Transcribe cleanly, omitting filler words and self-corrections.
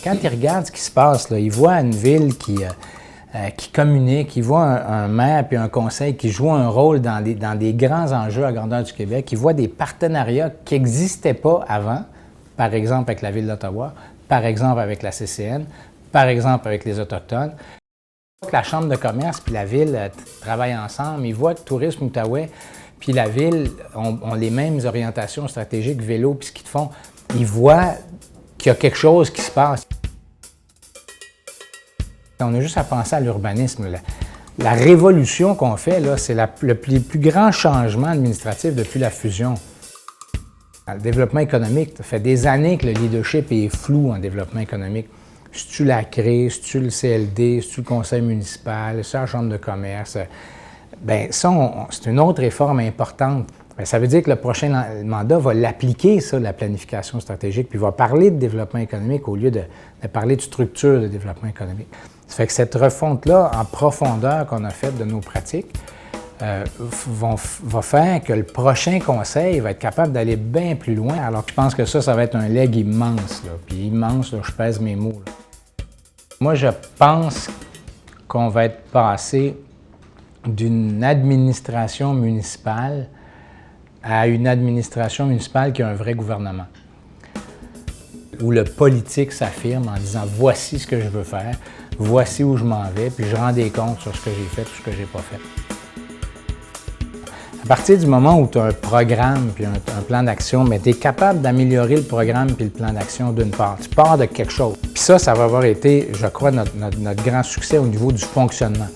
Quand ils regardent ce qui se passe, là, ils voient une ville qui communique, ils voient un maire et un conseil qui jouent un rôle dans des grands enjeux à grandeur du Québec, ils voient des partenariats qui n'existaient pas avant, par exemple avec la Ville d'Ottawa, par exemple avec la CCN, par exemple avec les Autochtones. La Chambre de commerce puis la Ville travaillent ensemble, ils voient que Tourisme Outaouais puis la Ville ont les mêmes orientations stratégiques, vélo puis ski de fond. Ils voient qu'il y a quelque chose qui se passe. On a juste à penser à l'urbanisme. La révolution qu'on fait, c'est le plus grand changement administratif depuis la fusion. Le développement économique, ça fait des années que le leadership est flou en développement économique. C'est-tu la CRE, c'est-tu le CLD, c'est-tu le conseil municipal, c'est-tu la chambre de commerce? Bien, ça, c'est une autre réforme importante. Bien, ça veut dire que le prochain mandat va l'appliquer, ça, la planification stratégique, puis va parler de développement économique au lieu de parler de structure de développement économique. Ça fait que cette refonte-là, en profondeur qu'on a faite de nos pratiques, va faire que le prochain conseil va être capable d'aller bien plus loin. Alors, je pense que ça va être un leg immense, là. Puis immense, là, je pèse mes mots, là. Moi, je pense qu'on va être passé d'une administration municipale à une administration municipale qui a un vrai gouvernement, où le politique s'affirme en disant « voici ce que je veux faire, voici où je m'en vais, puis je rends des comptes sur ce que j'ai fait ou ce que j'ai pas fait ». À partir du moment où tu as un programme puis un plan d'action, mais tu es capable d'améliorer le programme puis le plan d'action d'une part. Tu pars de quelque chose. Puis ça va avoir été, je crois, notre grand succès au niveau du fonctionnement.